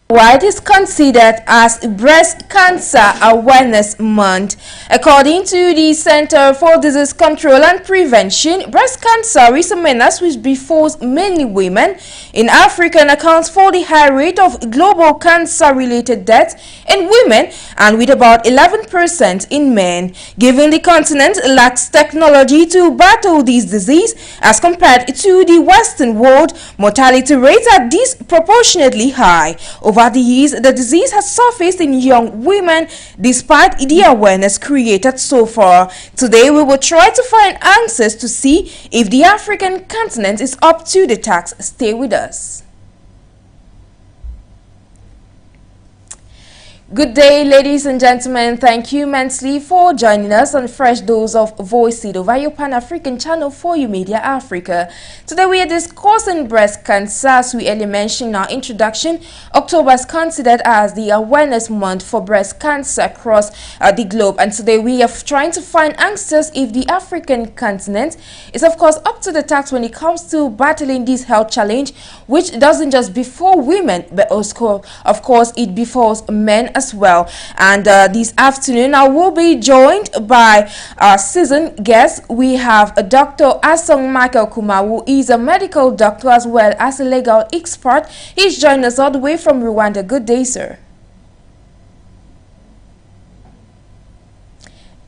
Why it is considered as Breast Cancer Awareness Month. According to the Center for Disease Control and Prevention, breast cancer is a menace which befalls mainly women in Africa and accounts for the high rate of global cancer-related deaths in women and with about 11% in men. Given the continent lacks technology to battle this disease as compared to the Western world, mortality rates are disproportionately high. Over the years, the disease has surfaced in young women despite the awareness created so far. Today, we will try to find answers to see if the African continent is up to the task. Stay with us. Good day, ladies and gentlemen. Thank you immensely for joining us on Fresh Dose of Voice over your Pan-African channel for you Media Africa. Today we are discussing breast cancer. As we earlier mentioned in our introduction, October is considered as the awareness month for breast cancer across the globe. And today we are trying to find answers if the African continent is of course up to the task when it comes to battling this health challenge, which doesn't just befall women, but also of course it befalls men as well. And this afternoon I will be joined by our seasoned guest. We have Dr. ASONG Michael Kuma, who is a medical doctor as well as a legal expert. He's joining us all the way from Rwanda. Good day, sir.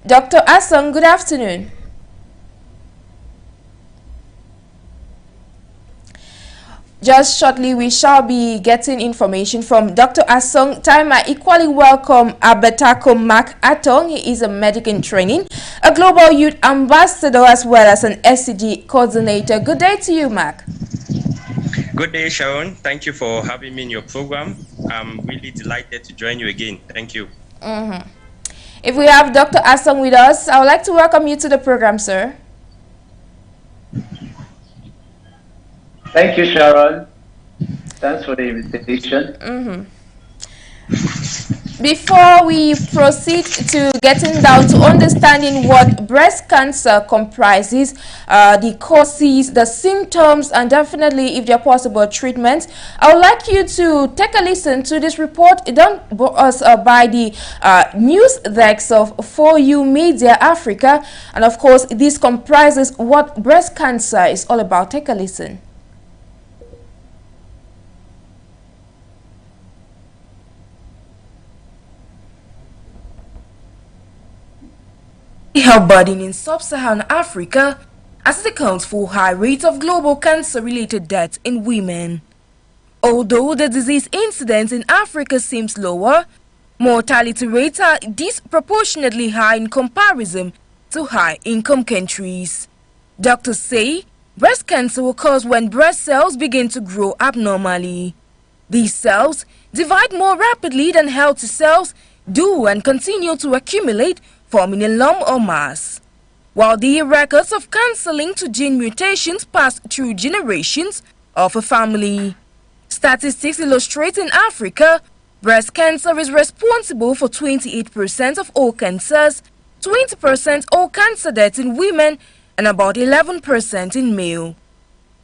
Dr. ASONG, good afternoon. Just shortly, we shall be getting information from Dr. ASONG. Time I equally welcome ABBEYTAKOR ATONG. He is a medic in training, a global youth ambassador, as well as an SCG coordinator. Good day to you, Mac. Good day, Sharon. Thank you for having me in your program. I'm really delighted to join you again. Thank you. If we have Dr. ASONG with us, I would like to welcome you to the program, sir. Thank you, Sharon. Thanks for the invitation. Before we proceed to getting down to understanding what breast cancer comprises, the causes, the symptoms, and definitely if there are possible treatments, I would like you to take a listen to this report done by the NJIX of For You Media Africa. And of course, this comprises what breast cancer is all about. Take a listen. Health burden in sub-Saharan Africa as it accounts for high rates of global cancer-related deaths in women. Although the disease incidence in Africa seems lower, mortality rates are disproportionately high in comparison to high-income countries. Doctors say breast cancer occurs when breast cells begin to grow abnormally. These cells divide more rapidly than healthy cells do and continue to accumulate, forming a lump or mass. While the records of cancer linked to gene mutations pass through generations of a family. Statistics illustrate in Africa, breast cancer is responsible for 28% of all cancers, 20% all cancer deaths in women, and about 11% in male.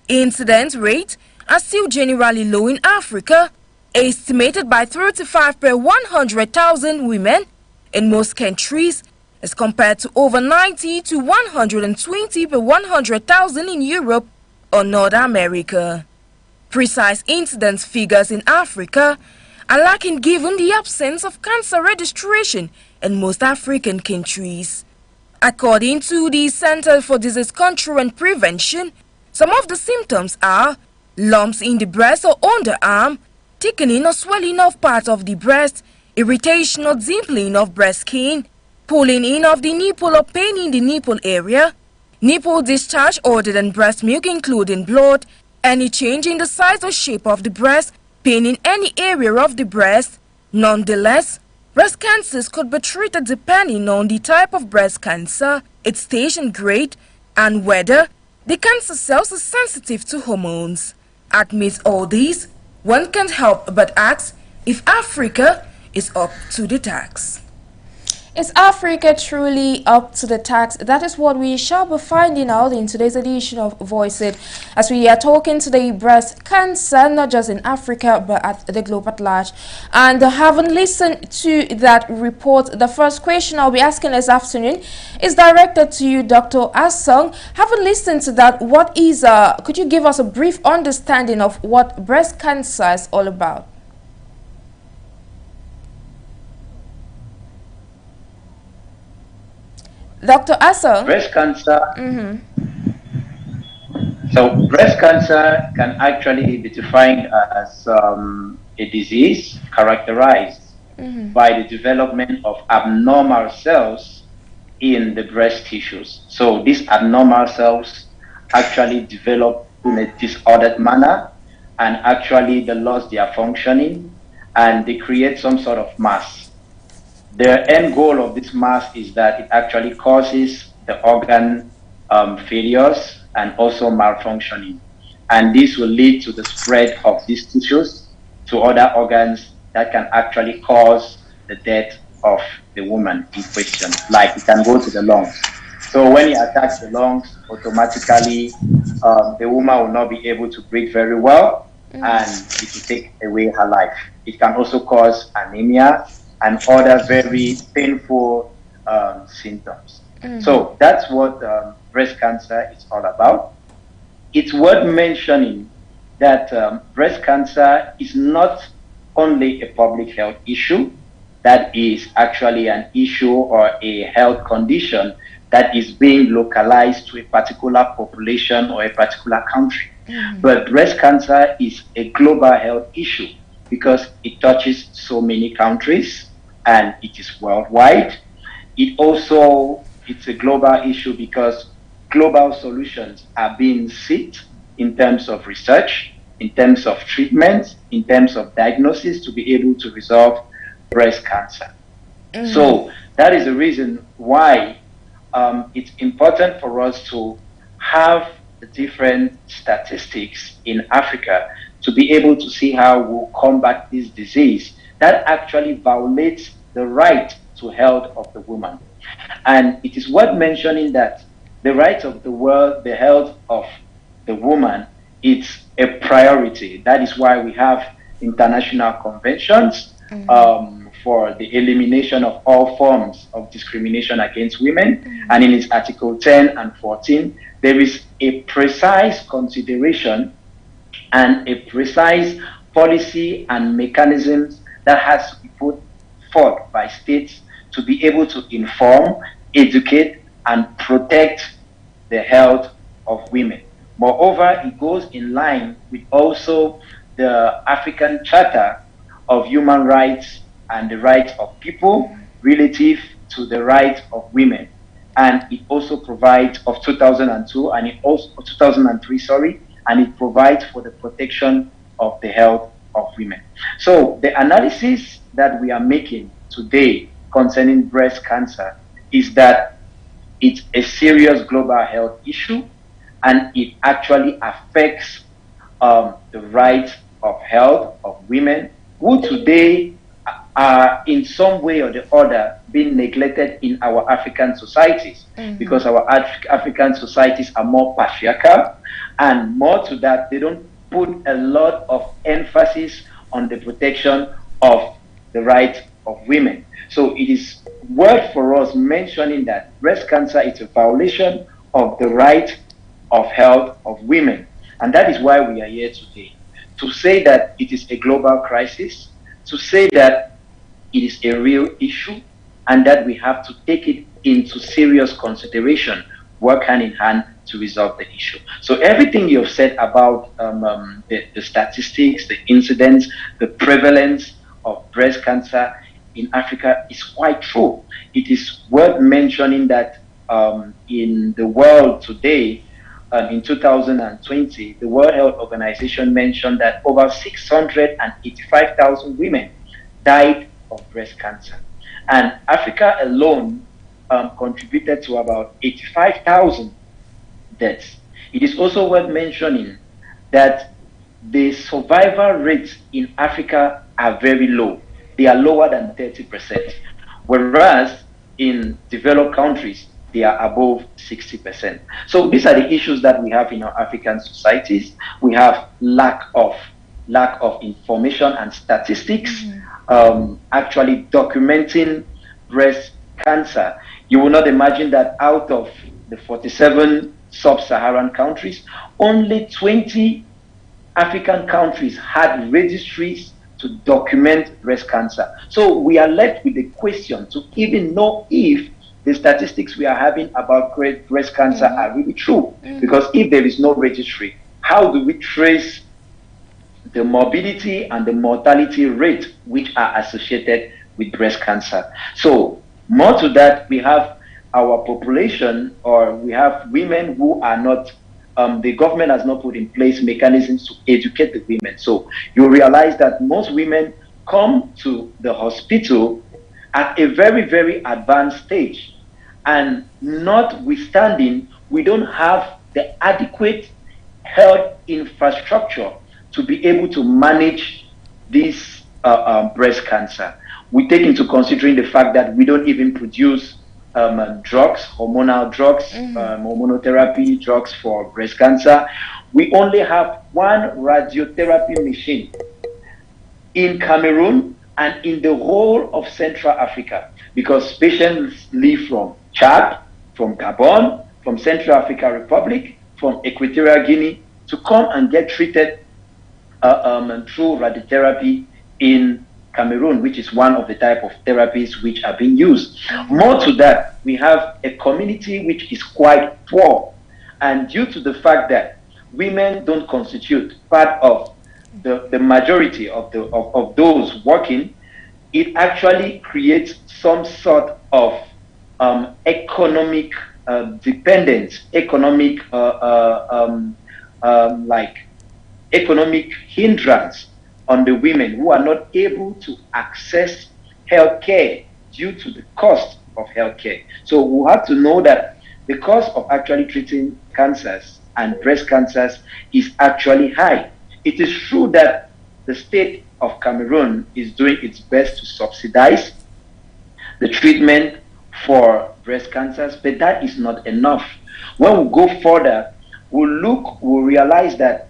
Incidence rates are still generally low in Africa, estimated by 35 per 100,000 women in most countries, as compared to over 90 to 120 per 100,000 in Europe or North America. Precise incidence figures in Africa are lacking given the absence of cancer registration in most African countries. According to the Center for Disease Control and Prevention, some of the symptoms are lumps in the breast or underarm, thickening or swelling of part of the breast, irritation or dimpling of breast skin, pulling in of the nipple or pain in the nipple area, nipple discharge other than breast milk including blood, any change in the size or shape of the breast, pain in any area of the breast. Nonetheless, breast cancers could be treated depending on the type of breast cancer, its stage and grade, and whether the cancer cells are sensitive to hormones. Amidst all these, one can't help but ask if Africa is up to the task. Is Africa truly up to the task? That is what we shall be finding out in today's edition of Voice It, as we are talking today breast cancer, not just in Africa but at the globe at large. And having listened to that report, the first question I'll be asking this afternoon is directed to you, Dr. ASONG. Having listened to that, could you give us a brief understanding of what breast cancer is all about? Dr. ASONG? Breast cancer. So breast cancer can actually be defined as a disease characterized by the development of abnormal cells in the breast tissues. So these abnormal cells actually develop in a disordered manner, and actually they lose their functioning and they create some sort of mass. The end goal of this mass is that it actually causes the organ failures and also malfunctioning. And this will lead to the spread of these tissues to other organs that can actually cause the death of the woman in question. Like it can go to the lungs. So when it attacks the lungs, automatically the woman will not be able to breathe very well, and it will take away her life. It can also cause anemia and other very painful symptoms. So that's what breast cancer is all about. It's worth mentioning that breast cancer is not only a public health issue, that is actually an issue or a health condition that is being localized to a particular population or a particular country. But breast cancer is a global health issue because it touches so many countries and it is worldwide. It's a global issue because global solutions are being sought in terms of research, in terms of treatment, in terms of diagnosis to be able to resolve breast cancer. So that is the reason why it's important for us to have the different statistics in Africa to be able to see how we'll combat this disease that actually violates the right to health of the woman. And it is worth mentioning that the right of the health of the woman, it's a priority. That is why we have international conventions for the elimination of all forms of discrimination against women. And in its Article 10 and 14, there is a precise consideration and a precise policy and mechanisms that has to be put forth by states to be able to inform, educate, and protect the health of women. Moreover, it goes in line with also the African Charter of Human Rights and the rights of people relative to the rights of women. And it also provides of 2002 and it also 2003, sorry, and it provides for the protection of the health of women. So the analysis that we are making today concerning breast cancer is that it's a serious global health issue and it actually affects the right of health of women who today are in some way or the other being neglected in our African societies because our African societies are more patriarchal, and more to that, they don't put a lot of emphasis on the protection of the rights of women. So it is worth for us mentioning that breast cancer is a violation of the right of health of women. And that is why we are here today, to say that it is a global crisis, to say that it is a real issue, and that we have to take it into serious consideration, work hand in hand to resolve the issue. So everything you've said about the statistics, the incidence, the prevalence of breast cancer in Africa is quite true. It is worth mentioning that in the world today, in 2020, the World Health Organization mentioned that over 685,000 women died of breast cancer. And Africa alone contributed to about 85,000 deaths. It is also worth mentioning that the survival rates in Africa are very low. They are lower than 30%. Whereas in developed countries, they are above 60%. So these are the issues that we have in our African societies. We have lack of information and statistics actually documenting breast cancer. You will not imagine that out of the 47 sub-Saharan countries, only 20 African countries had registries to document breast cancer. So we are left with the question to even know if the statistics we are having about breast cancer are really true. Because if there is no registry, how do we trace the morbidity and the mortality rate which are associated with breast cancer? So more to that, we have our population, or we have women who are not, the government has not put in place mechanisms to educate the women. So you realize that most women come to the hospital at a very, very advanced stage. And notwithstanding, we don't have the adequate health infrastructure to be able to manage this breast cancer. We take into considering the fact that we don't even produce drugs, hormonal drugs, hormonotherapy drugs for breast cancer. We only have one radiotherapy machine in Cameroon and in the whole of Central Africa, because patients live from Chad, from Gabon, from Central African Republic, from Equatorial Guinea to come and get treated through radiotherapy in Cameroon, which is one of the type of therapies which are being used. More to that, we have a community which is quite poor, and due to the fact that women don't constitute part of the majority of those working, it actually creates some sort of economic dependence, economic economic hindrance on the women who are not able to access healthcare due to the cost of healthcare. So we have to know that the cost of actually treating cancers and breast cancers is actually high. It is true that the state of Cameroon is doing its best to subsidize the treatment for breast cancers, but that is not enough. When we go further, we'll realize that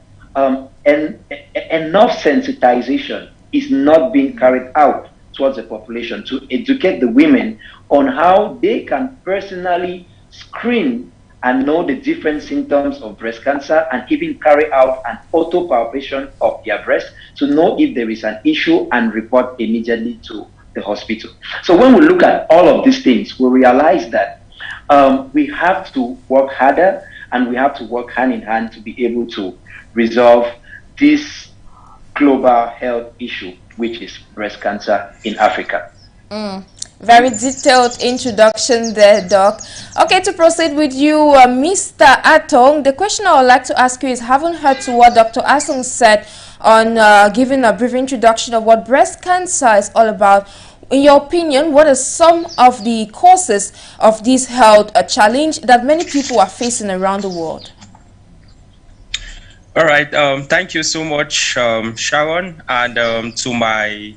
enough sensitization is not being carried out towards the population to educate the women on how they can personally screen and know the different symptoms of breast cancer, and even carry out an auto palpation of their breast to know if there is an issue and report immediately to the hospital. So when we look at all of these things, we realize that we have to work harder, and we have to work hand in hand to be able to resolve this global health issue, which is breast cancer in Africa. Very detailed introduction there, Doc. Okay, to proceed with you, Mr. Atong, the question I would like to ask you is, having heard to what Dr. Asong said on giving a brief introduction of what breast cancer is all about, in your opinion, what are some of the causes of this health challenge that many people are facing around the world? All right, thank you so much, Sharon, and to my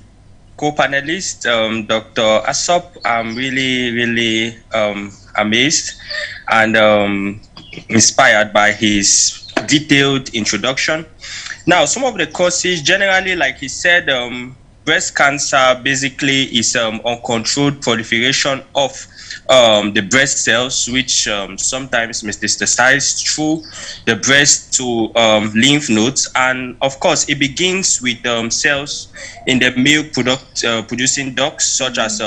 co-panelist, Dr. Asop. I'm really amazed and inspired by his detailed introduction. Now, some of the causes, generally, like he said, breast cancer basically is uncontrolled proliferation of the breast cells, which sometimes metastasize through the breast to lymph nodes, and of course it begins with cells in the milk producing ducts, such as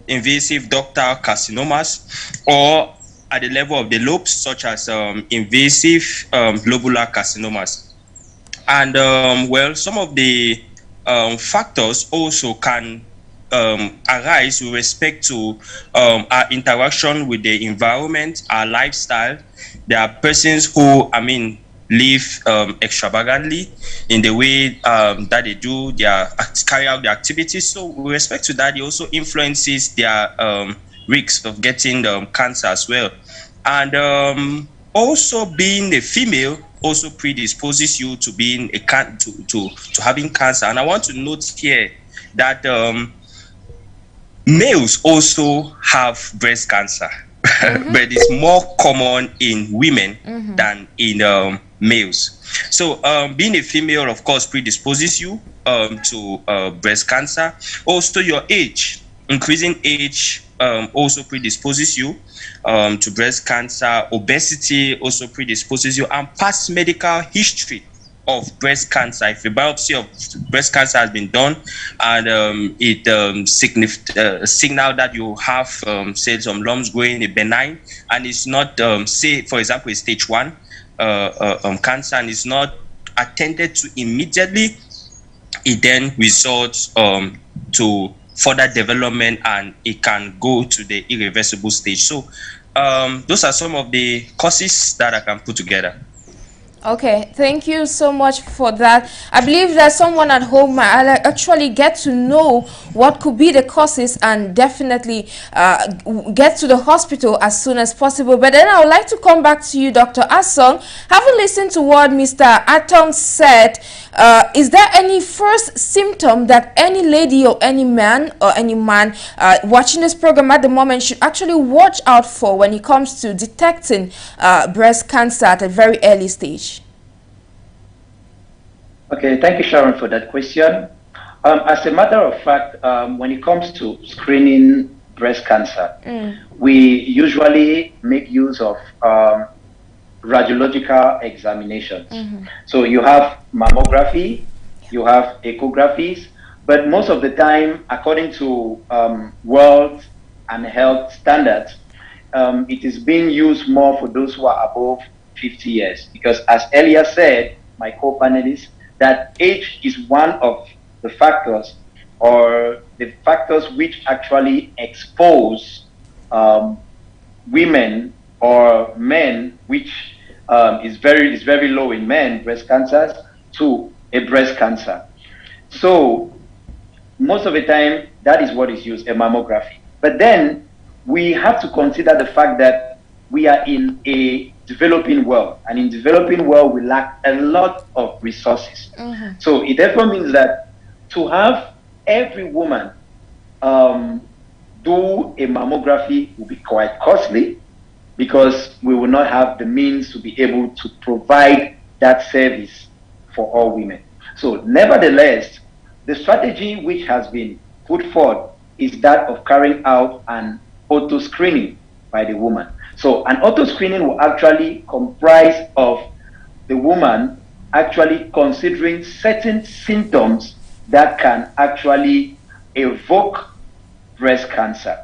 invasive ductal carcinomas, or at the level of the lobes, such as invasive lobular carcinomas. And well, some of the factors also can arise with respect to our interaction with the environment, our lifestyle. There are persons who, live extravagantly in the way that they do carry out their activities. So with respect to that, it also influences their risks of getting cancer as well. And also being a female also predisposes you to being to having cancer. And I want to note here that Males also have breast cancer, but it's more common in women than in males. So being a female, of course, predisposes you to breast cancer. Also, your age, increasing age, also predisposes you to breast cancer. Obesity also predisposes you, and past medical history of breast cancer. If a biopsy of breast cancer has been done and it signal that you have say some lumps growing, a benign, and it's not say for example a stage 1 cancer, and it's not attended to immediately, it then results to further development, and it can go to the irreversible stage. So those are some of the causes that I can put together. Okay, thank you so much for that. I believe that someone at home might actually get to know what could be the causes and definitely get to the hospital as soon as possible. But then I would like to come back to you, Dr. ASONG. Having listened to what Mr. ATONG said, is there any first symptom that any lady or any man watching this program at the moment should actually watch out for when it comes to detecting breast cancer at a very early stage? Okay, thank you, Sharon, for that question. As a matter of fact, when it comes to screening breast cancer, we usually make use of radiological examinations. So you have mammography, you have echographies, but most of the time, according to world and health standards, it is being used more for those who are above 50 years. Because as earlier said, my co-panelists, that age is one of the factors, or the factors which actually expose women or men, which is very low in men, breast cancers, to a breast cancer. So most of the time, that is what is used, a mammography. But then we have to consider the fact that we are in a developing world, and in developing world we lack a lot of resources. So it therefore means that to have every woman do a mammography will be quite costly, because we will not have the means to be able to provide that service for all women. So nevertheless, the strategy which has been put forth is that of carrying out an auto screening by the woman. So an auto screening will actually comprise of the woman actually considering certain symptoms that can actually evoke breast cancer.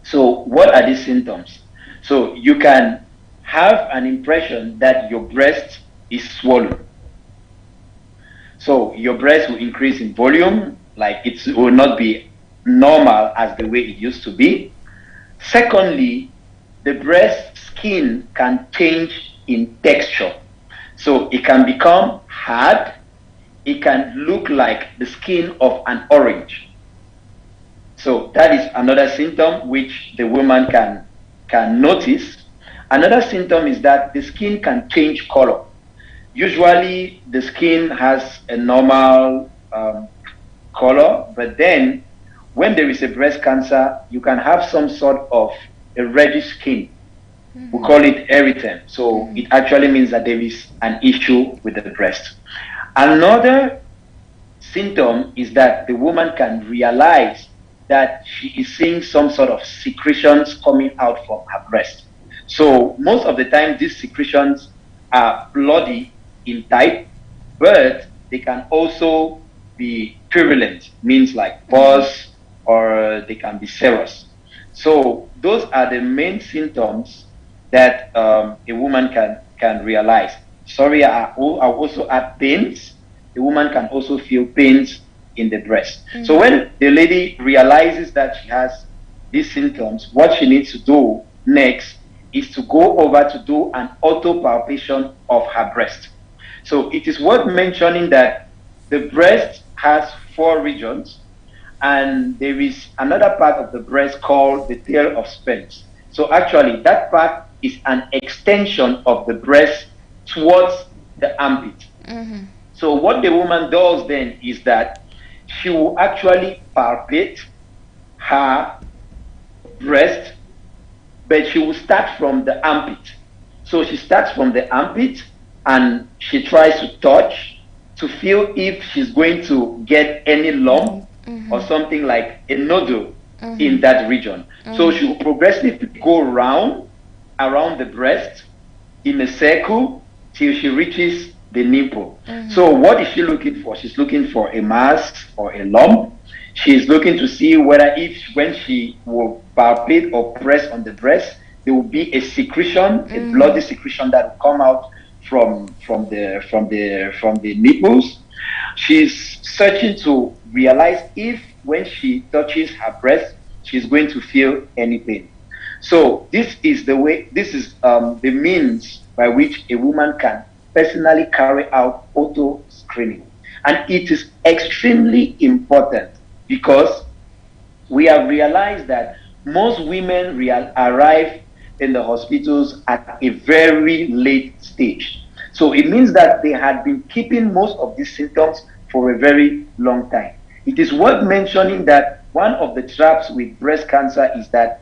So what are these symptoms? So you can have an impression that your breast is swollen. So your breast will increase in volume, like it will not be normal as the way it used to be. Secondly, the breast skin can change in texture. So it can become hard, it can look like the skin of an orange. So that is another symptom which the woman can notice. Another symptom is that the skin can change color. Usually the skin has a normal color, but then when there is a breast cancer, you can have some sort of a reddish skin. We call it erythema. So it actually means that there is an issue with the breast. Another symptom is that the woman can realize that she is seeing some sort of secretions coming out from her breast. So most of the time, these secretions are bloody in type, but they can also be prevalent, means like pus, or they can be serous. So those are the main symptoms that a woman can realize. Sorry, I'll also add pains. The woman can also feel pains in the breast. So when the lady realizes that she has these symptoms, what she needs to do next is to go over to do an auto palpation of her breast. So it is worth mentioning that the breast has 4 regions, and there is another part of the breast called the tail of Spence. So actually that part is an extension of the breast towards the armpit. So what the woman does then is that she will actually palpate her breast, but she will start from the armpit. So she starts from the armpit and she tries to touch to feel if she's going to get any lump or something like a nodule in that region. So she will progressively go around the breast in a circle till she reaches the nipple. So what is she looking for? She's looking for a mass or a lump. She's looking to see whether when she will palpate or press on the breast, there will be a secretion, a bloody secretion that will come out from the nipples. She's searching to realize if when she touches her breast, she's going to feel any pain. So this is the means by which a woman can personally carry out auto screening. And it is extremely important because we have realized that most women arrive in the hospitals at a very late stage. So it means that they had been keeping most of these symptoms for a very long time. It is worth mentioning that one of the traps with breast cancer is that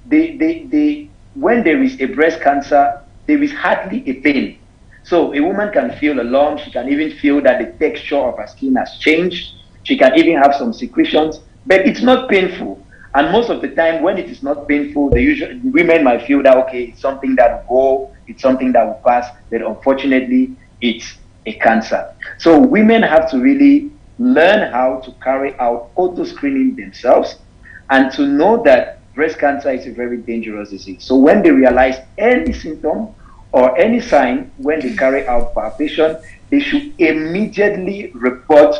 when there is a breast cancer, there is hardly a pain. So a woman can feel a lump, she can even feel that the texture of her skin has changed, she can even have some secretions, but it's not painful. And most of the time, when it is not painful, the women might feel that, okay, it's something that will go, it's something that will pass, but unfortunately, it's a cancer. So women have to really learn how to carry out auto screening themselves and to know that breast cancer is a very dangerous disease. So when they realize any symptom or any sign when they carry out palpation, they should immediately report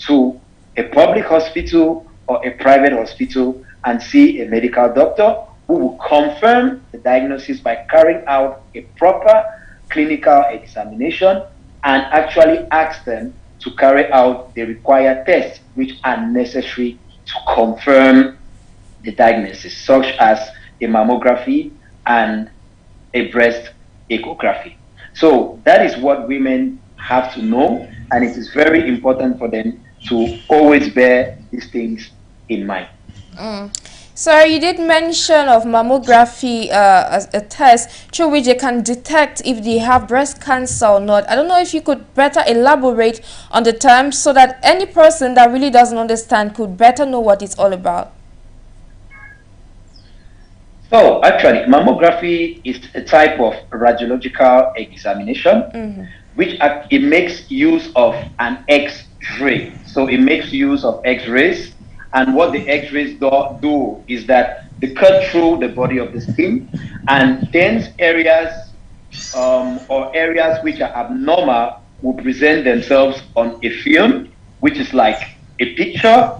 to a public hospital or a private hospital and see a medical doctor who will confirm the diagnosis by carrying out a proper clinical examination and actually ask them to carry out the required tests which are necessary to confirm the diagnosis, such as a mammography and a breast echography. So that is what women have to know, and it is very important for them to always bear these things in mind. So you did mention of mammography as a test through which they can detect if they have breast cancer or not. I don't know if you could better elaborate on the terms so that any person that really doesn't understand could better know what it's all about. So actually, mammography is a type of radiological examination which it makes use of an X-ray. So it makes use of X-rays. And what the X-rays do is that they cut through the body of the skin, and dense areas or areas which are abnormal will present themselves on a film, which is like a picture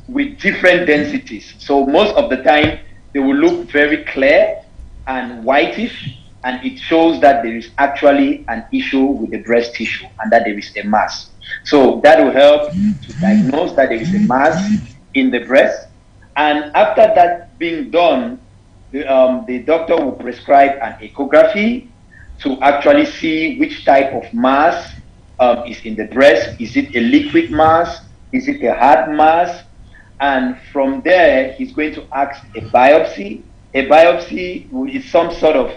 with different densities. So most of the time, they will look very clear and whitish, and it shows that there is actually an issue with the breast tissue and that there is a mass. So that will help to diagnose that there is a mass in the breast. And after that being done, the doctor will prescribe an echography to actually see which type of mass is in the breast. Is it a liquid mass? Is it a hard mass? And from there, he's going to ask a biopsy. A biopsy is some sort of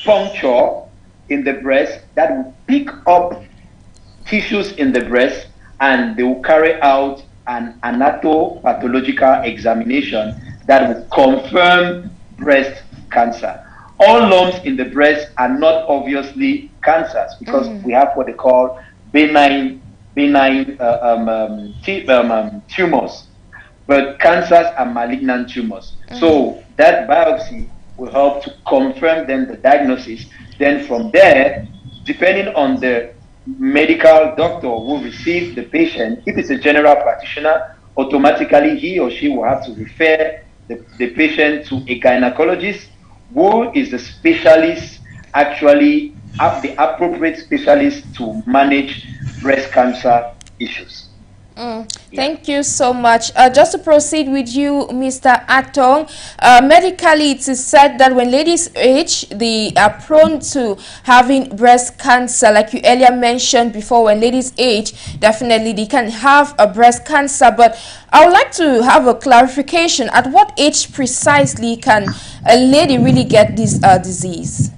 puncture in the breast that will pick up tissues in the breast, and they will carry out an anatopathological examination that will confirm breast cancer. All lumps in the breast are not obviously cancers because we have what they call benign tumors, but cancers are malignant tumors. So that biopsy will help to confirm then the diagnosis. Then from there, depending on the medical doctor who receives the patient, if it's a general practitioner, automatically he or she will have to refer the patient to a gynecologist who is the specialist, actually the appropriate specialist to manage breast cancer issues. Thank you so much. Just to proceed with you, Mr. Atong, medically it is said that when ladies age, they are prone to having breast cancer. Like you earlier mentioned before, when ladies age, definitely they can have a breast cancer. But I would like to have a clarification. At what age precisely can a lady really get this disease?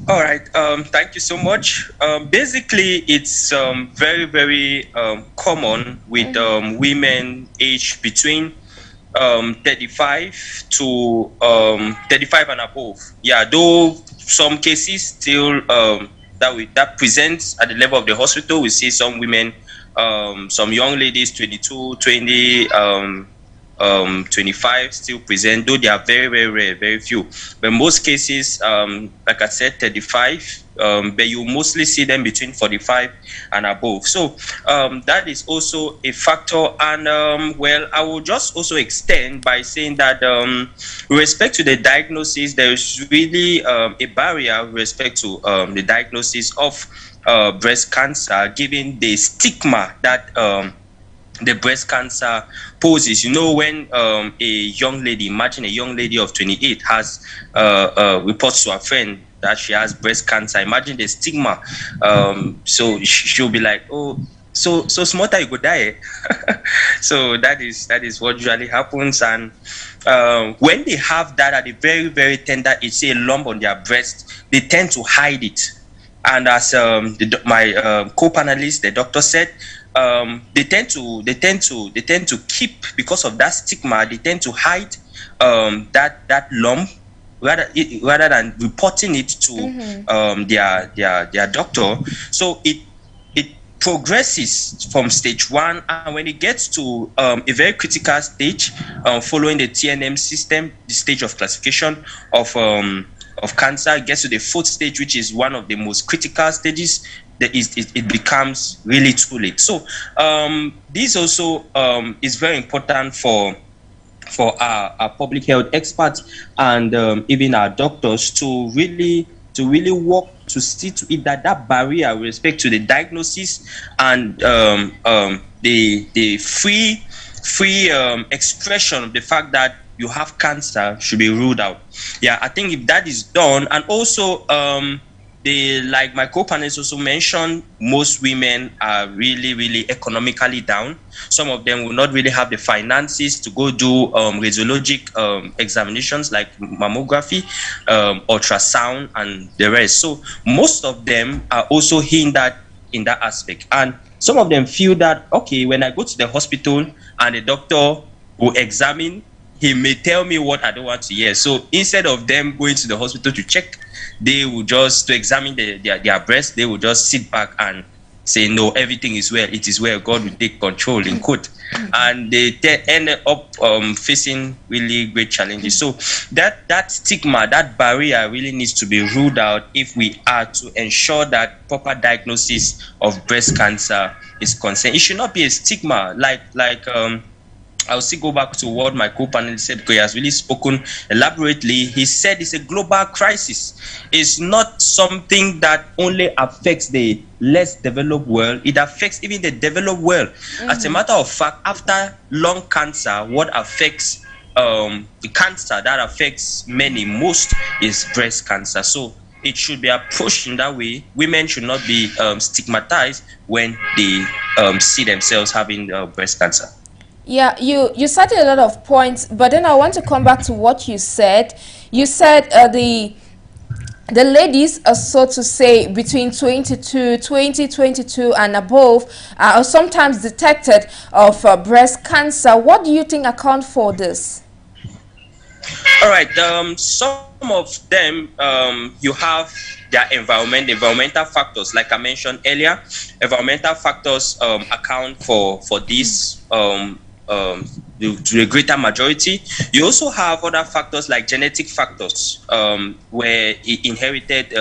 All right. Thank you so much. Basically, it's very, very common with women aged between 35 to 35 and above. Yeah, though some cases still that presents at the level of the hospital. We see some women, some young ladies, 22, 20. 25 still present, though they are very, very rare, very few. But most cases, like I said, 35, but you mostly see them between 45 and above. So that is also a factor. And well, I will just also extend by saying that with respect to the diagnosis, there is really a barrier with respect to the diagnosis of breast cancer, given the stigma that the breast cancer poses. You know, when a young lady, imagine a young lady of 28 has reports to a friend that she has breast cancer, imagine the stigma. So she'll be like, oh, so small that you go die. So that is what usually happens. And when they have that at a very, very tender age, say a lump on their breast, they tend to hide it. And as my co-panelist, the doctor said, they tend to keep, because of that stigma, they tend to hide that lump rather than reporting it to their doctor. So it progresses from stage 1, and when it gets to a very critical stage, following the TNM system, the stage of classification of cancer, it gets to the 4th stage, which is one of the most critical stages. It becomes really too late. So this also is very important for our public health experts and even our doctors to really work to see to it that barrier with respect to the diagnosis and the free expression of the fact that you have cancer should be ruled out. Yeah, I think if that is done, and also like my co-panelists also mentioned, most women are really, really economically down. Some of them will not really have the finances to go do radiologic examinations like mammography, ultrasound, and the rest. So most of them are also hindered in that aspect. And some of them feel that, okay, when I go to the hospital and the doctor will examine, he may tell me what I don't want to hear. So instead of them going to the hospital to check, they will just, to examine their breast, they will just sit back and say, no, everything is well, it is well, God will take control, in quote. And they end up facing really great challenges. So that stigma, that barrier really needs to be ruled out if we are to ensure that proper diagnosis of breast cancer is concerned. It should not be a stigma like I'll still go back to what my co-panelist said, because he has really spoken elaborately. He said it's a global crisis. It's not something that only affects the less developed world. It affects even the developed world. As a matter of fact, after lung cancer, what affects the cancer that affects most is breast cancer. So it should be approached in that way. Women should not be stigmatized when they see themselves having breast cancer. Yeah, you cited a lot of points, but then I want to come back to what you said. You said the ladies, so to say, between 22 and above are sometimes detected of breast cancer. What do you think account for this? All right, some of them, you have their environmental factors, like I mentioned earlier. Environmental factors account for this to a greater majority. You also have other factors like genetic factors, where inherited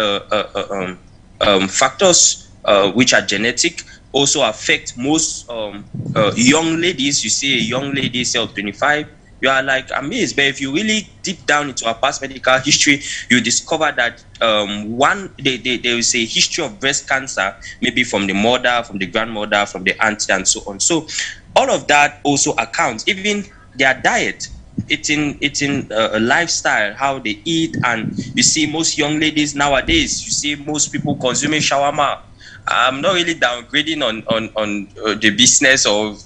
factors which are genetic also affect most young ladies. You see a young lady, say of 25, You are like amazed. But if you really deep down into our past medical history, you discover that there is a history of breast cancer, maybe from the mother, from the grandmother, from the auntie, and so on. So all of that also accounts. Even their diet, eating a lifestyle, how they eat. And you see most young ladies nowadays, you see most people consuming shawarma. I'm not really downgrading on the business of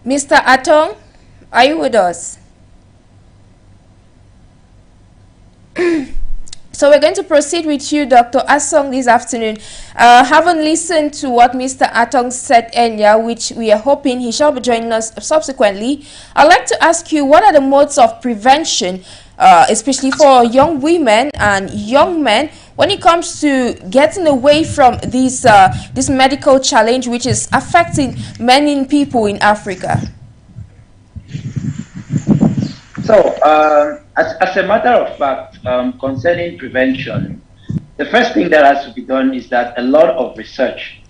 Mr. Atong, are you with us? So we're going to proceed with you, Dr. ASONG, this afternoon. Having listened to what Mr. Atong said earlier, which we are hoping he shall be joining us subsequently, I'd like to ask you, what are the modes of prevention, especially for young women and young men, when it comes to getting away from this medical challenge which is affecting many people in Africa? So, as a matter of fact, concerning prevention, the first thing that has to be done is that a lot of research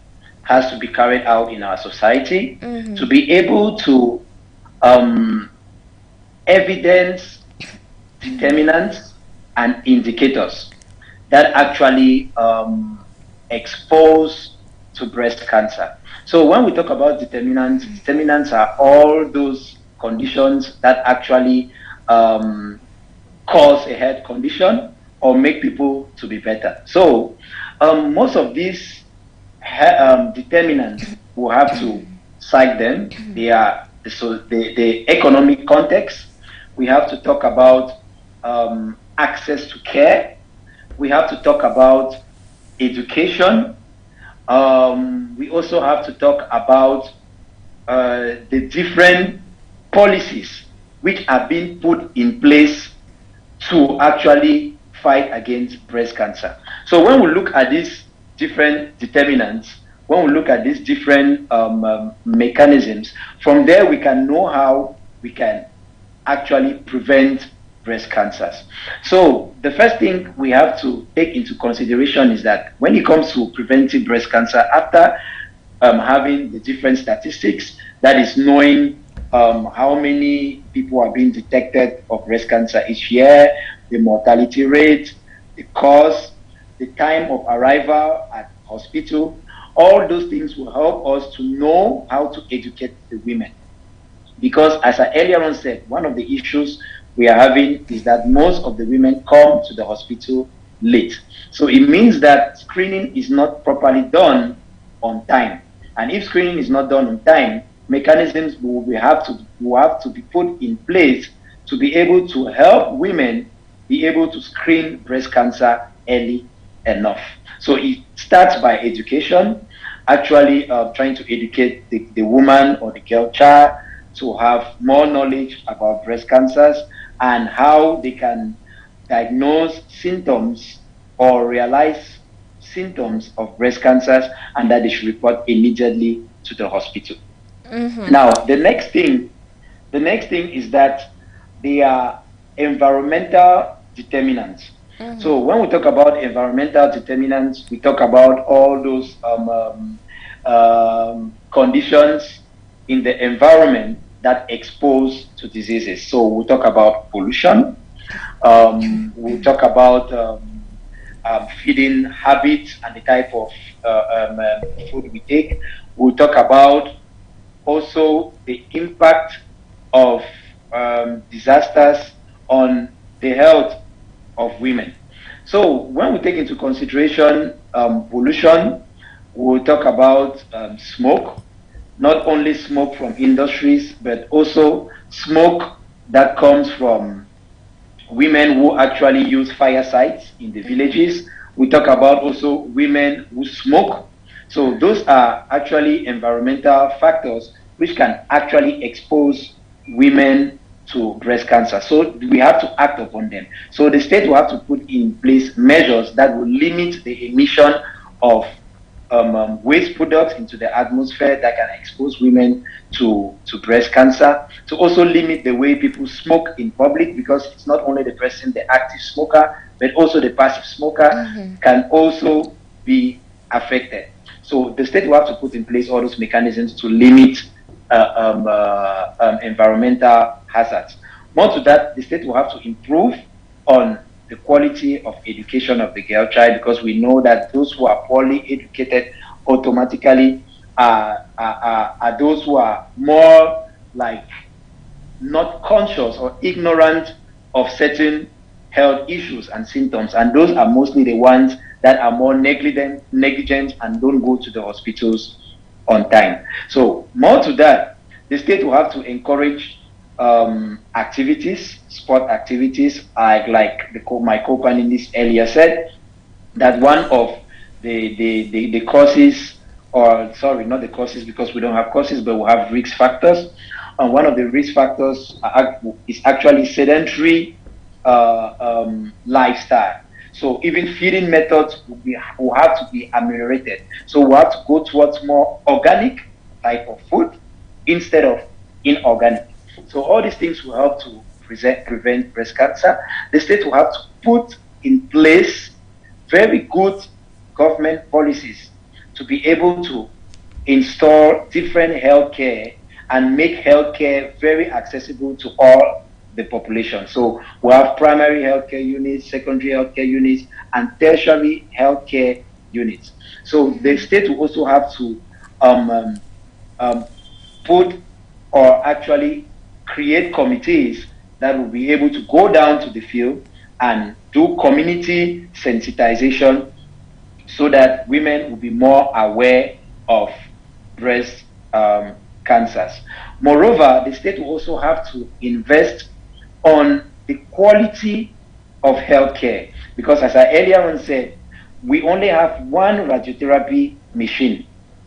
has to be carried out in our society to be able to evidence determinants and indicators that actually expose to breast cancer. So when we talk about determinants, determinants are all those conditions that actually cause a health condition or make people to be better. So most of these determinants, we have to cite them. They are the economic context. We have to talk about access to care. We have to talk about education. We also have to talk about the different policies which are being put in place to actually fight against breast cancer. So when we look at these different determinants, when we look at these different mechanisms, from there we can know how we can actually prevent breast cancers. So the first thing we have to take into consideration is that when it comes to preventing breast cancer, after having the different statistics, that is knowing how many people are being detected of breast cancer each year, the mortality rate, the cause, the time of arrival at hospital, all those things will help us to know how to educate the women. Because as I earlier on said, one of the issues we are having is that most of the women come to the hospital late. So it means that screening is not properly done on time. And if screening is not done on time, mechanisms will have to be put in place to be able to help women be able to screen breast cancer early enough. So it starts by education, actually trying to educate the woman or the girl child to have more knowledge about breast cancers and how they can diagnose symptoms or realize symptoms of breast cancers, and that they should report immediately to the hospital. Now, the next thing is that they are environmental determinants. So when we talk about environmental determinants, we talk about all those conditions in the environment that expose to diseases. So we'll talk about pollution, we'll talk about feeding habits and the type of food we take. We'll talk about also the impact of disasters on the health of women. So when we take into consideration pollution, we'll talk about smoke, not only smoke from industries, but also smoke that comes from women who actually use firesides in the villages. We talk about also women who smoke. So those are actually environmental factors which can actually expose women to breast cancer. So we have to act upon them. So the state will have to put in place measures that will limit the emission of waste products into the atmosphere that can expose women to breast cancer, to also limit the way people smoke in public, because it's not only the person, the active smoker, but also the passive smoker can also be affected. So the state will have to put in place all those mechanisms to limit environmental hazards. More to that, the state will have to improve on the quality of education of the girl child, because we know that those who are poorly educated automatically are those who are more like not conscious or ignorant of certain health issues and symptoms, and those are mostly the ones that are more negligent and don't go to the hospitals on time. So more to that, the state will have to encourage activities, sport activities, like my co-panelist earlier said, that one of the causes, or sorry, not the causes because we don't have causes, but we have risk factors. And one of the risk factors is actually sedentary lifestyle. So even feeding methods will have to be ameliorated. So we have to go towards more organic type of food instead of inorganic. So all these things will help to prevent breast cancer. The state will have to put in place very good government policies to be able to install different healthcare and make healthcare very accessible to all the population. So we have primary healthcare units, secondary healthcare units, and tertiary healthcare units. So the state will also have to put or actually create committees that will be able to go down to the field and do community sensitization so that women will be more aware of breast cancers. Moreover, the state will also have to invest on the quality of healthcare, because as I earlier on said, we only have one radiotherapy machine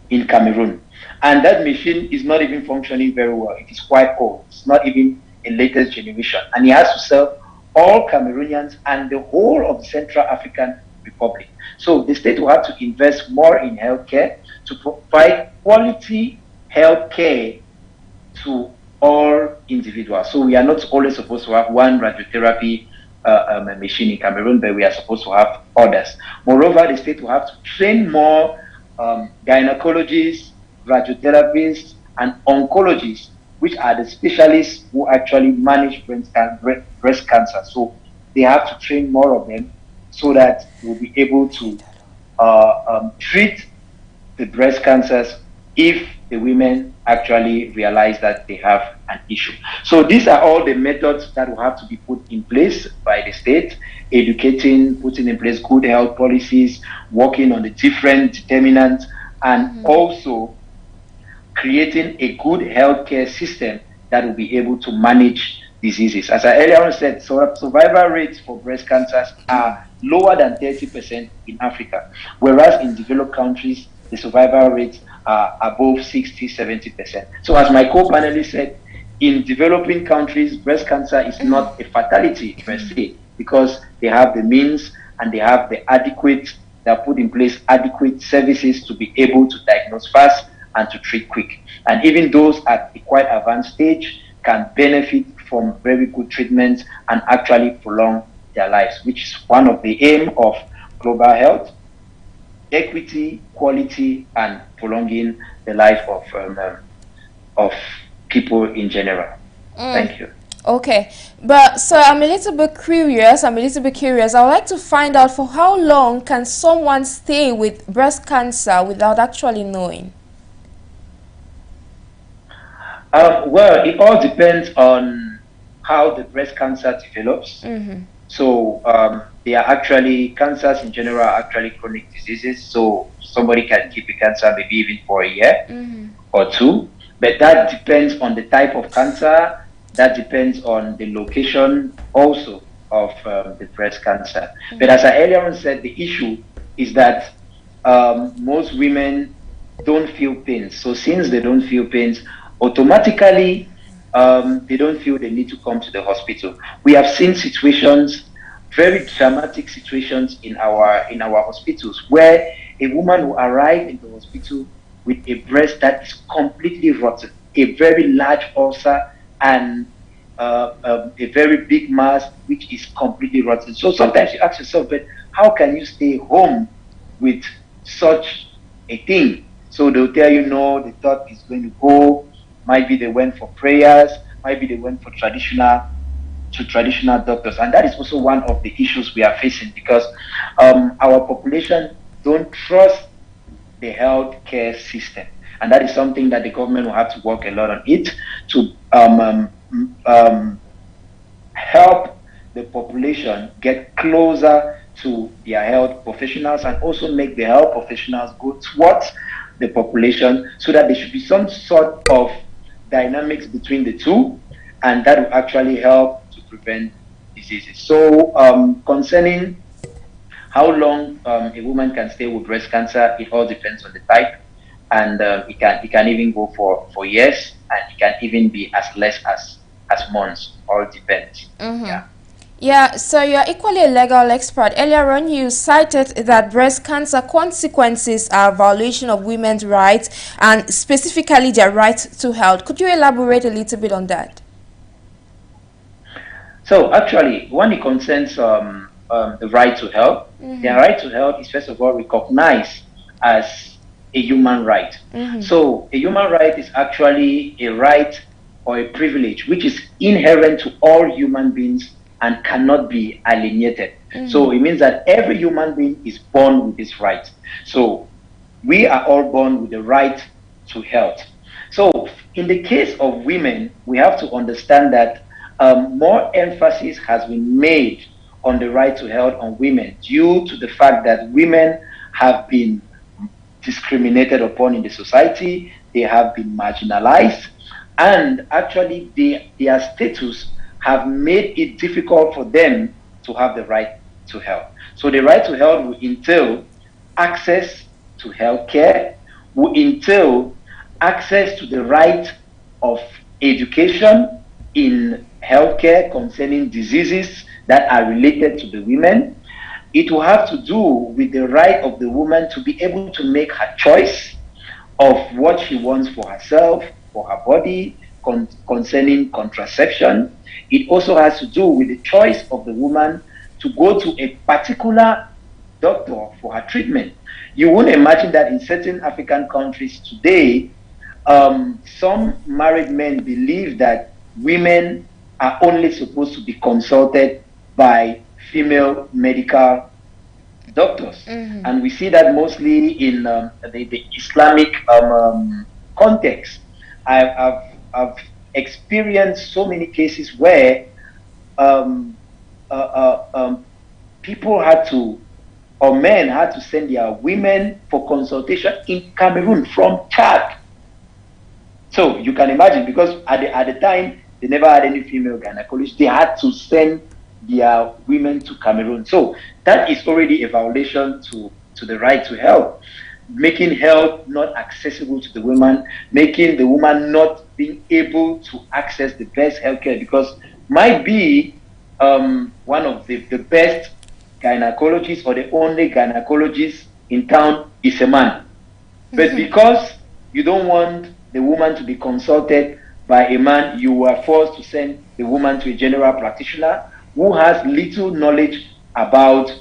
in Cameroon, and that machine is not even functioning very well. It is quite old. It's not even a latest generation, and it has to serve all Cameroonians and the whole of the Central African Republic. So the state will have to invest more in healthcare to provide quality healthcare to all individuals. So we are not only supposed to have one radiotherapy machine in Cameroon, but we are supposed to have others. Moreover, the state will have to train more gynecologists, radiotherapists, and oncologists, which are the specialists who actually manage breast cancer. So they have to train more of them so that we'll be able to treat the breast cancers if the women actually realize that they have an issue. So these are all the methods that will have to be put in place by the state: educating, putting in place good health policies, working on the different determinants, and also creating a good healthcare system that will be able to manage diseases. As I earlier on said, survival rates for breast cancers are lower than 30% in Africa, whereas in developed countries, the survival rates are above 60, 70%. So as my co-panelist said, in developing countries, breast cancer is not a fatality per se, because they have the means and they have the they have put in place adequate services to be able to diagnose fast and to treat quick. And even those at a quite advanced stage can benefit from very good treatments and actually prolong their lives, which is one of the aim of global health: equity, quality, and prolonging the life of people in general. Thank you. Okay, but so I'm a little bit curious. I would like to find out, for how long can someone stay with breast cancer without actually knowing? Well, it all depends on how the breast cancer develops. So they are actually, cancers in general are actually chronic diseases. So somebody can keep a cancer maybe even for a year or two. But that depends on the type of cancer. That depends on the location also of the breast cancer. But as I earlier on said, the issue is that most women don't feel pains. So since they don't feel pains, automatically they don't feel the need to come to the hospital. We have seen situations, very dramatic situations in our hospitals, where a woman will arrive in the hospital with a breast that is completely rotten, a very large ulcer, and a very big mass which is completely rotten. So sometimes you ask yourself, but how can you stay home with such a thing. So they'll tell you, no, the thought is going to go. Might be they went for prayers, might be they went for traditional doctors. And that is also one of the issues we are facing, because our population don't trust the healthcare system. And that is something that the government will have to work a lot on it to help the population get closer to their health professionals, and also make the health professionals go towards the population, so that there should be some sort of dynamics between the two, and that will actually help to prevent diseases. So concerning how long a woman can stay with breast cancer, it all depends on the type, and it can even go for years, and it can even be as less as months. All depends. Yeah. Yeah, so you're equally a legal expert. Earlier on, you cited that breast cancer consequences are a violation of women's rights, and specifically their right to health. Could you elaborate a little bit on that? So actually, when it concerns the right to health, the right to health is first of all recognized as a human right. So a human right is actually a right or a privilege which is inherent to all human beings and cannot be alienated. So it means that every human being is born with this right. So we are all born with the right to health. So in the case of women, we have to understand that more emphasis has been made on the right to health on women, due to the fact that women have been discriminated upon in the society, they have been marginalized, and actually their status have made it difficult for them to have the right to health. So the right to health will entail access to health care, will entail access to the right of education in healthcare concerning diseases that are related to the women. It will have to do with the right of the woman to be able to make her choice of what she wants for herself, for her body, concerning contraception. It also has to do with the choice of the woman to go to a particular doctor for her treatment. You won't imagine that in certain African countries today, some married men believe that women are only supposed to be consulted by female medical doctors. And we see that mostly in the Islamic context. I've experienced so many cases where people had to, or men had to send their women for consultation in Cameroon from Chad. So you can imagine, because at the time, they never had any female gynecologist. They had to send their women to Cameroon. So that is already a violation to the right to health, making health not accessible to the woman, making the woman not being able to access the best healthcare, because might be one of the best gynecologists or the only gynecologist in town is a man. But because you don't want the woman to be consulted by a man, you were forced to send the woman to a general practitioner who has little knowledge about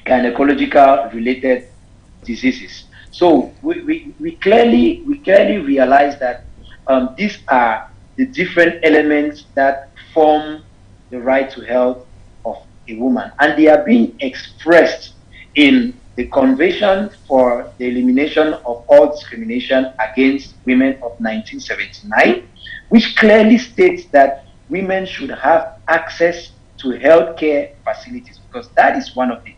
gynecological related diseases. So we clearly realize that these are the different elements that form the right to health of a woman, and they are being expressed in the Convention for the Elimination of All Discrimination Against Women of 1979, which clearly states that women should have access to healthcare facilities, because that is one of the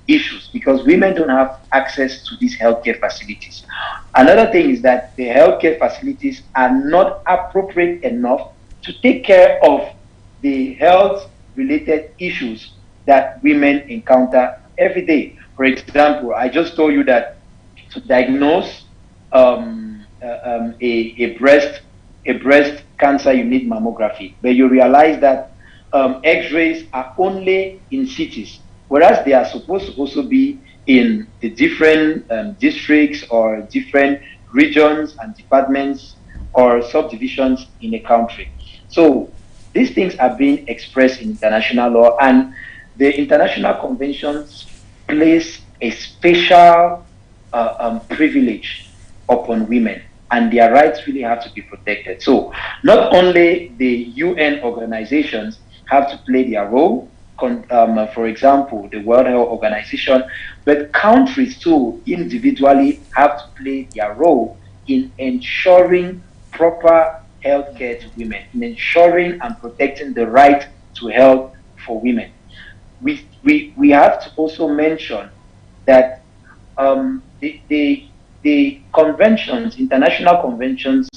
issues, because women don't have access to these healthcare facilities. Another thing is that the healthcare facilities are not appropriate enough to take care of the health-related issues that women encounter every day. For example, I just told you that to diagnose a breast cancer, you need mammography, but you realize that X-rays are only in cities, whereas they are supposed to also be in the different districts or different regions and departments or subdivisions in a country. So these things are being expressed in international law, and the international conventions place a special privilege upon women, and their rights really have to be protected. So not only the UN organizations have to play their role, for example, the World Health Organization, but countries too individually have to play their role in ensuring proper health care to women, in ensuring and protecting the right to health for women. We have to also mention that the conventions, international conventions,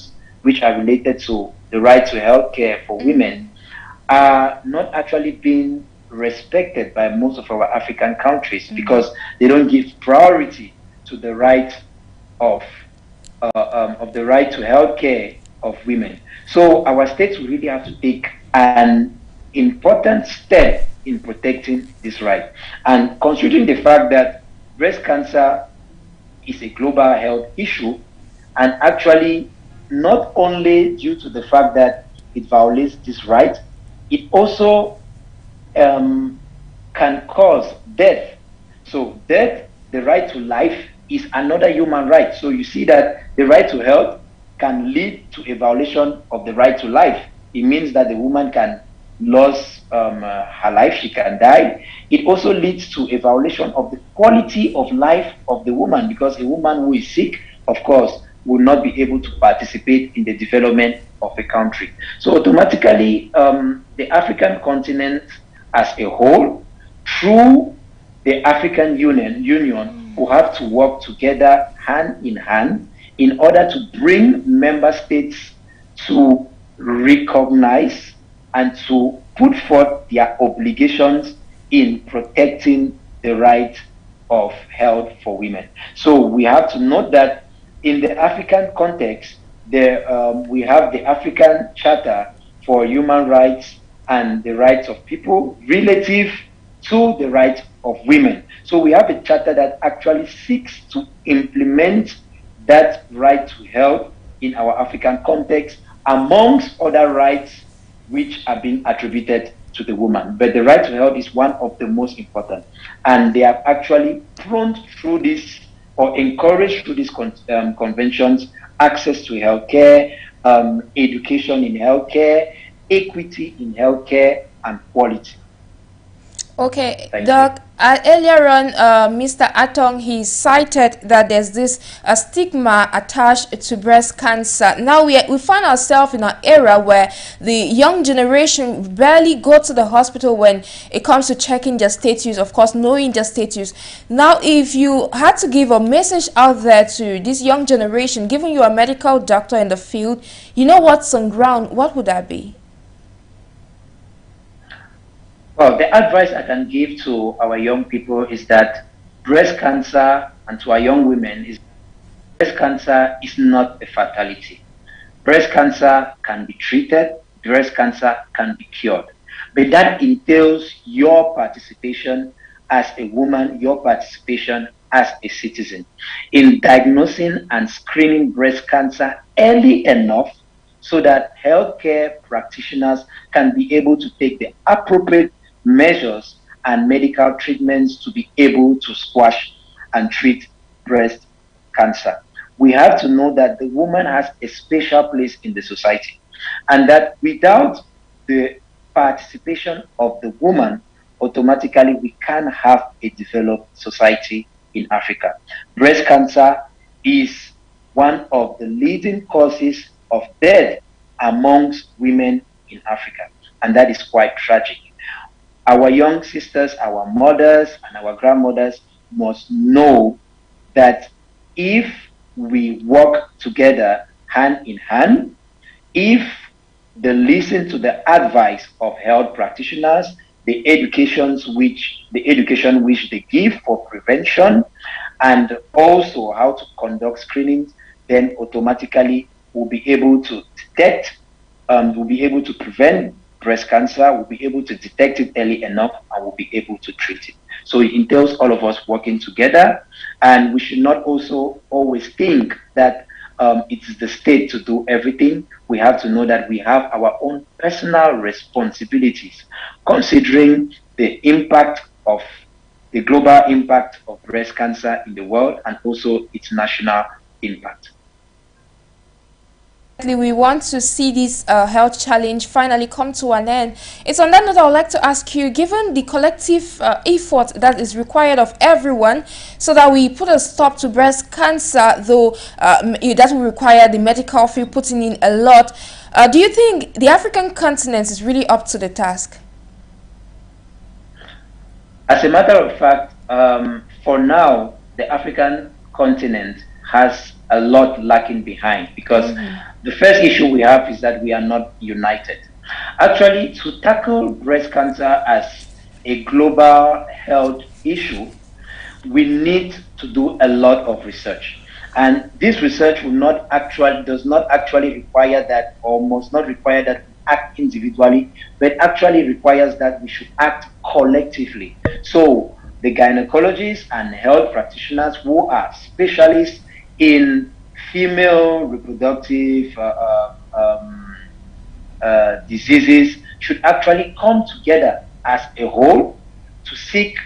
which are related to the right to health care for women, are not actually being respected by most of our African countries because they don't give priority to the right of the right to health care of women. So our states will really have to take an important step in protecting this right. And considering the fact that breast cancer is a global health issue, and actually not only due to the fact that it violates this right, it also can cause death. So death, the right to life, is another human right. So you see that the right to health can lead to a violation of the right to life. It means that the woman can lose her life, she can die. It also leads to a violation of the quality of life of the woman, because a woman who is sick, of course, will not be able to participate in the development of a country. So automatically, the African continent as a whole, through the African Union will have to work together hand in hand in order to bring member states to recognize and to put forth their obligations in protecting the right of health for women. So we have to note that in the African context, we have the African Charter for Human Rights and the Rights of People relative to the rights of women. So we have a charter that actually seeks to implement that right to health in our African context, amongst other rights which are being attributed to the woman. But the right to health is one of the most important. And they have actually prone through this, or encouraged through these conventions, access to healthcare, education in healthcare, equity in healthcare, and quality. Okay, Doc, earlier on, Mr. Atong, he cited that there's this stigma attached to breast cancer. Now we find ourselves in an era where the young generation barely go to the hospital when it comes to checking their status, of course, knowing their status. Now, if you had to give a message out there to this young generation, given you are a medical doctor in the field, you know what's on ground, what would that be? Well, the advice I can give to our young people is that breast cancer, and to our young women, is breast cancer is not a fatality. Breast cancer can be treated, breast cancer can be cured. But that entails your participation as a woman, your participation as a citizen in diagnosing and screening breast cancer early enough so that healthcare practitioners can be able to take the appropriate measures and medical treatments to be able to squash and treat breast cancer. We have to know that the woman has a special place in the society, and that without the participation of the woman, automatically we can have a developed society in Africa. Breast cancer is one of the leading causes of death amongst women in Africa, and that is quite tragic. Our young sisters, our mothers, and our grandmothers must know that if we work together hand in hand, if they listen to the advice of health practitioners, the education which they give for prevention, and also how to conduct screenings, then automatically we'll be able to detect, we'll be able to prevent breast cancer, we'll be able to detect it early enough, and we'll be able to treat it. So it entails all of us working together, and we should not also always think that it is the state to do everything. We have to know that we have our own personal responsibilities, considering the impact of the global impact of breast cancer in the world and also its national impact. We want to see this health challenge finally come to an end. It's on that note I would like to ask you, given the collective effort that is required of everyone so that we put a stop to breast cancer, though that will require the medical field putting in a lot, do you think the African continent is really up to the task? As a matter of fact, for now, the African continent has a lot lacking behind because the first issue we have is that we are not united. Actually, to tackle breast cancer as a global health issue, we need to do a lot of research. And this research does not actually require that, or must not require that we act individually, but actually requires that we should act collectively. So the gynecologists and health practitioners who are specialists in female reproductive diseases should actually come together as a whole to seek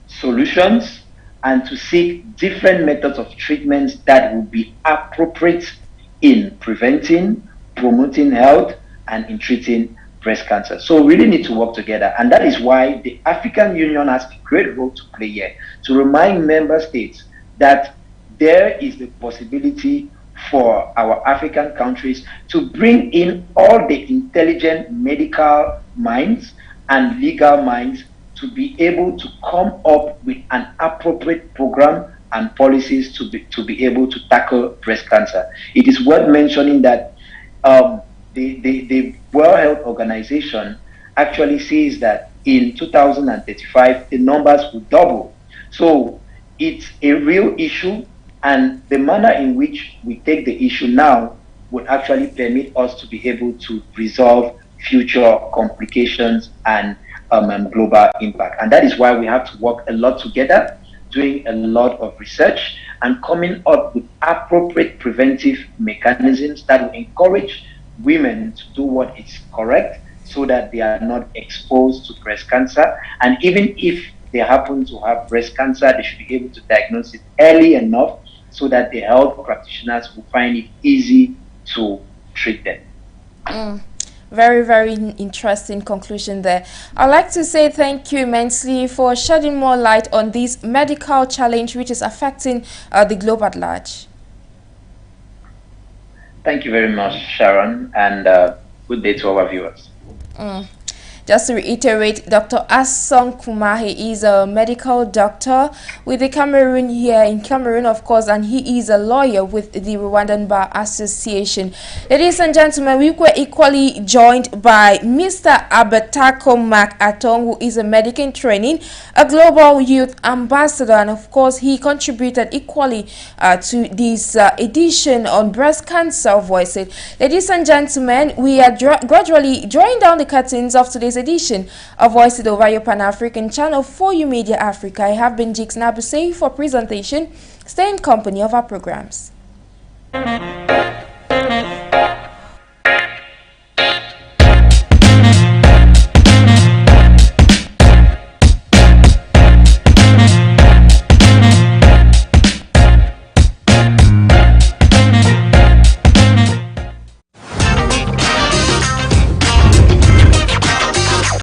solutions and to seek different methods of treatments that will be appropriate in preventing, promoting health, and in treating breast cancer. So we really need to work together, and that is why the African Union has a great role to play here, to remind member states that there is the possibility for our African countries to bring in all the intelligent medical minds and legal minds to be able to come up with an appropriate program and policies to be able to tackle breast cancer. It is worth mentioning that the World Health Organization actually says that in 2035 the numbers will double. So it's a real issue, and the manner in which we take the issue now would actually permit us to be able to resolve future complications and global impact. And that is why we have to work a lot together, doing a lot of research and coming up with appropriate preventive mechanisms that will encourage women to do what is correct so that they are not exposed to breast cancer. And even if they happen to have breast cancer, they should be able to diagnose it early enough so that the health practitioners will find it easy to treat them. Very, very interesting conclusion there. I'd like to say thank you immensely for shedding more light on this medical challenge which is affecting the globe at large. Thank you very much, Sharon, and good day to our viewers. Just to reiterate, Dr. ASONG Kumahi is a medical doctor with the Cameroon here in Cameroon, of course, and he is a lawyer with the Rwandan Bar Association. Ladies and gentlemen, we were equally joined by Mr. ABBEYTAKOR ATONG, who is a medical in training, a global youth ambassador, and of course, he contributed equally to this edition on breast cancer voices. Ladies and gentlemen, we are gradually drawing down the curtains of today's edition of Voice It Over your Pan-African channel for you Media Africa. I have been NJIX NABESEH for presentation. Stay in company of our programs.